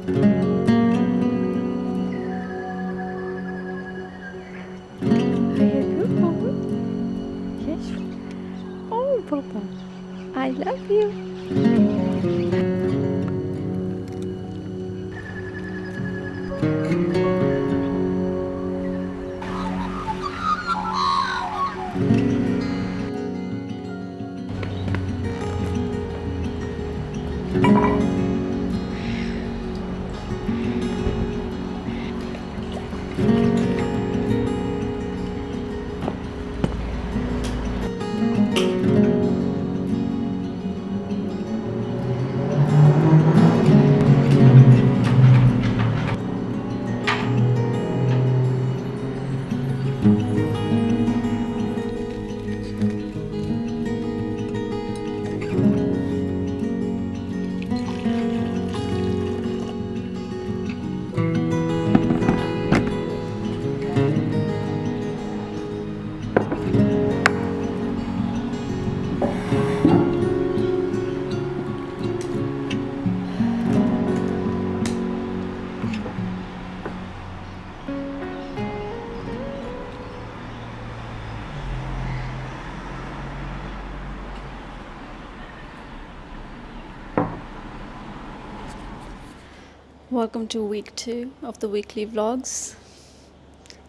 Yes. Oh, Papa, I love you. Welcome to week 2 of the weekly vlogs.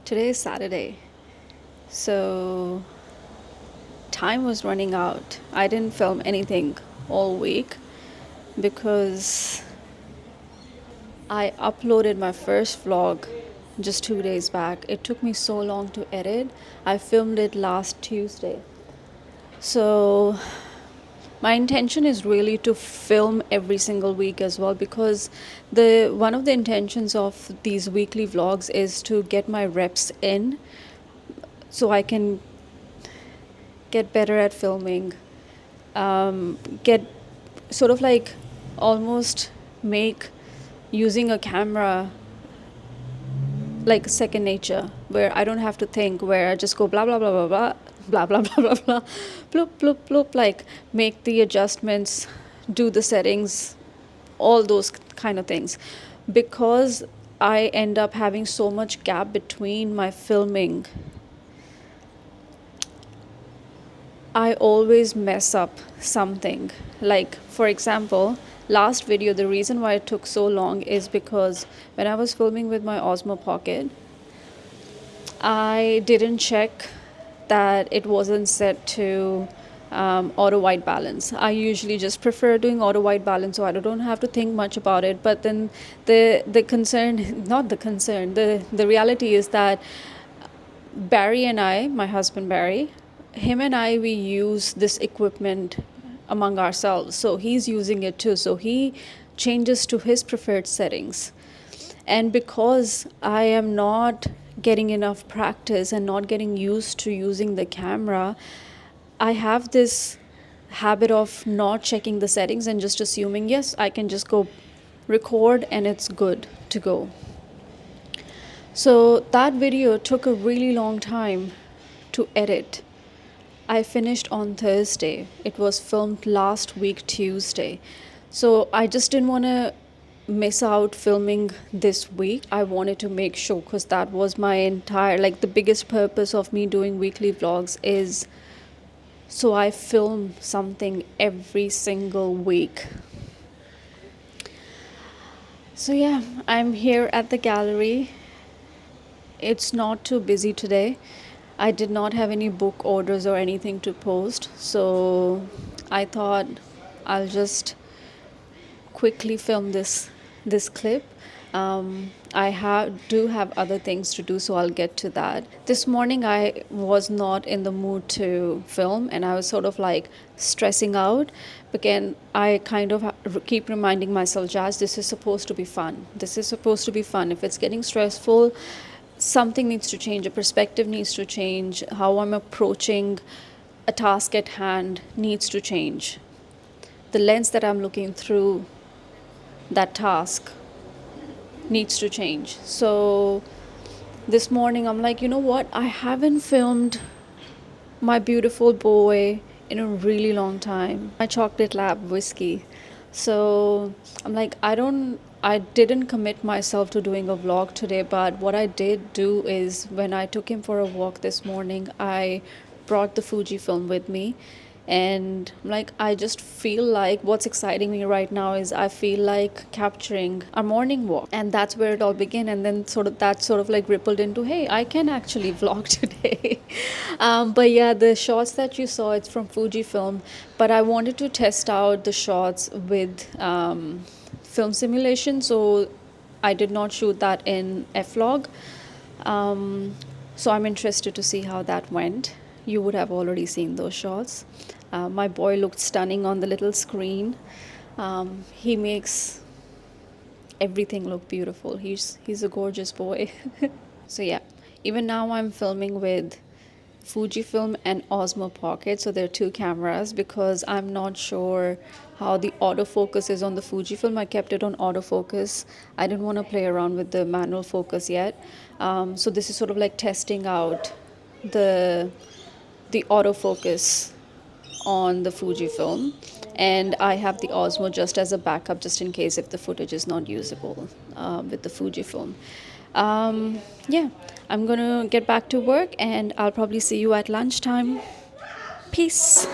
Today is Saturday, so time was running out. I didn't film anything all week because I uploaded my first vlog just 2 days back. It took me so long to edit. I filmed it last Tuesday. So my intention is really to film every single week as well, because one of the intentions of these weekly vlogs is to get my reps in so I can get better at filming, get sort of like almost make using a camera like second nature, where I don't have to think, where I just go blah blah blah blah blah blah blah blah blah blah bloop bloop bloop, like make the adjustments, do the settings, all those kind of things. Because I end up having so much gap between my filming, I always mess up something. Like, for example, last video, the reason why it took so long is because when I was filming with my Osmo Pocket, I didn't check that it wasn't set to auto white balance. I usually just prefer doing auto white balance so I don't have to think much about it. But then the concern, not the concern, the reality is that Barry and I, my husband Barry, him and I, we use this equipment among ourselves. So he's using it too. So he changes to his preferred settings. And because I am not getting enough practice and not getting used to using the camera, I have this habit of not checking the settings and just assuming, yes, I can just go record and it's good to go. So that video took a really long time to edit. I finished on Thursday. It was filmed last week, Tuesday. So I just didn't want to miss out filming this week. I wanted to make sure, because that was my entire, like, the biggest purpose of me doing weekly vlogs is so I film something every single week. So yeah, I'm here at the gallery. It's not too busy today. I did not have any book orders or anything to post, so I thought I'll just quickly film this clip. I do have other things to do, so I'll get to that. This morning I was not in the mood to film, and I was sort of like stressing out. Again, I kind of keep reminding myself, Jazz, this is supposed to be fun. This is supposed to be fun. If it's getting stressful, something needs to change. A perspective needs to change. How I'm approaching a task at hand needs to change. The lens that I'm looking through that task needs to change. So this morning I'm like, you know what? I haven't filmed my beautiful boy in a really long time. My chocolate lab whiskey. So I'm like, I didn't commit myself to doing a vlog today, but what I did do is when I took him for a walk this morning, I brought the Fujifilm with me. And like, I just feel like what's exciting me right now is I feel like capturing our morning walk, and that's where it all began. And then sort of like rippled into, hey, I can actually vlog today. But yeah, the shots that you saw, it's from Fujifilm, but I wanted to test out the shots with film simulation, so I did not shoot that in F-Log. So I'm interested to see how that went. You would have already seen those shots. My boy looked stunning on the little screen. He makes everything look beautiful. He's a gorgeous boy. So yeah, even now I'm filming with Fujifilm and Osmo Pocket. So there are two cameras because I'm not sure how the autofocus is on the Fujifilm. I kept it on autofocus. I didn't want to play around with the manual focus yet. So this is sort of like testing out the autofocus on the Fujifilm, and I have the Osmo just as a backup, just in case if the footage is not usable with the Fujifilm. Yeah, I'm gonna get back to work, and I'll probably see you at lunchtime. Peace.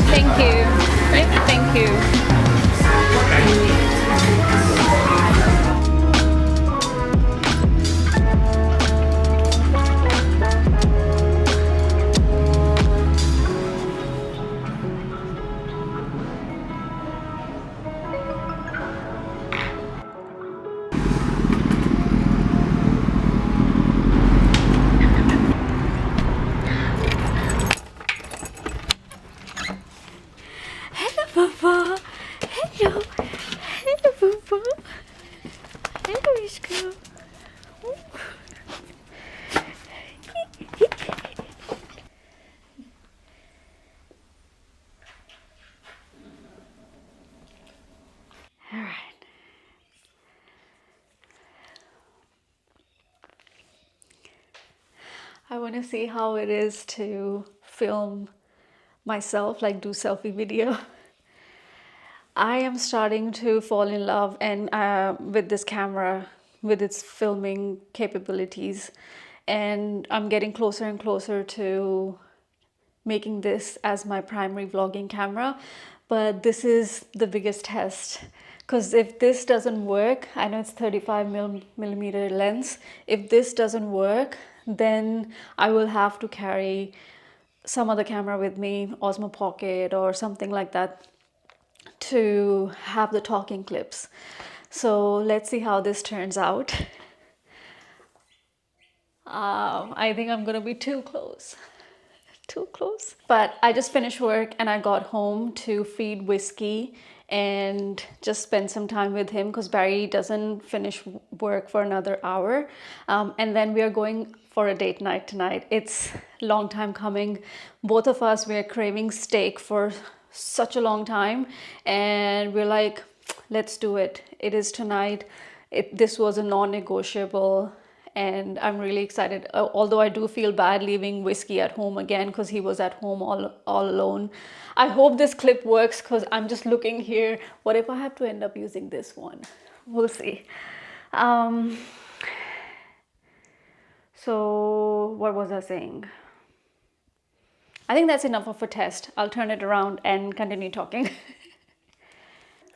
Thank you. Thank you. Hello, Papa. Hello. Hello, Papa. Hello, Ishka. All right. I want to see how it is to film myself, like do selfie video. I am starting to fall in love and with this camera, with its filming capabilities, and I'm getting closer and closer to making this as my primary vlogging camera. But this is the biggest test, because if this doesn't work, I know it's 35 millimeter lens. If this doesn't work, then I will have to carry some other camera with me, Osmo Pocket or something like that, to have the talking clips. So let's see how this turns out. I think I'm gonna be too close. Too close. But I just finished work and I got home to feed Whiskey and just spend some time with him because Barry doesn't finish work for another hour. And then we are going for a date night tonight. It's a long time coming. Both of us, we're craving steak for such a long time, and we're like, let's do it. It is tonight. This was a non-negotiable, and I'm really excited. Although I do feel bad leaving Whiskey at home again because he was at home all alone. I hope this clip works because I'm just looking here. What if I have to end up using this one? We'll see. So what was I saying? I think that's enough of a test. I'll turn it around and continue talking.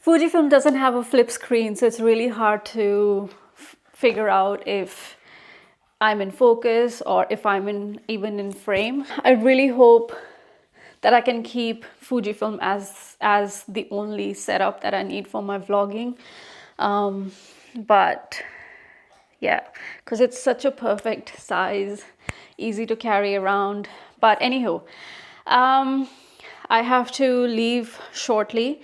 Fujifilm doesn't have a flip screen, so it's really hard to figure out if I'm in focus or if I'm even in frame. I really hope that I can keep Fujifilm as the only setup that I need for my vlogging. But yeah, because it's such a perfect size, easy to carry around. But anywho, I have to leave shortly,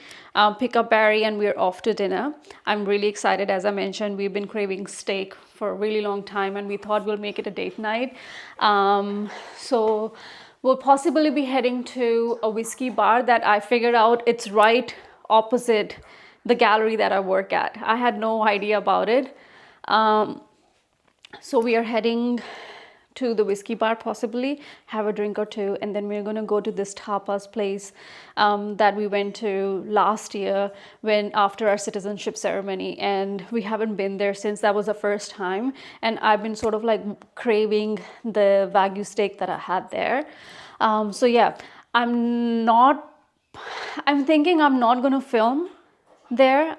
pick up Barry, and we're off to dinner. I'm really excited. As I mentioned, we've been craving steak for a really long time, and we thought we'll make it a date night. So we'll possibly be heading to a whiskey bar that I figured out it's right opposite the gallery that I work at. I had no idea about it. So we are heading to the whiskey bar, possibly have a drink or two, and then we're going to go to this tapas place that we went to last year when after our citizenship ceremony, and we haven't been there since. That was the first time, and I've been sort of like craving the Wagyu steak that I had there. So yeah, I'm thinking I'm not going to film there,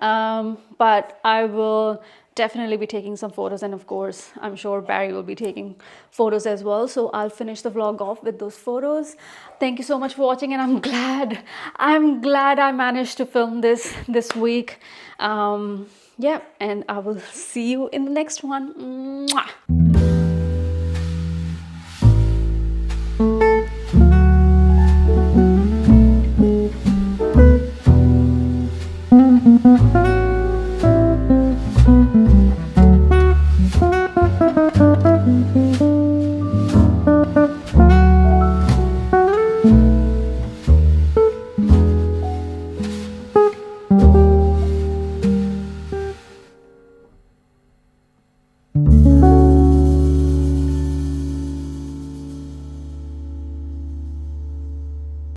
but I will definitely be taking some photos, and of course I'm sure Barry will be taking photos as well. So I'll finish the vlog off with those photos. Thank you so much for watching, and I'm glad I managed to film this week. Yeah, and I will see you in the next one. Mwah.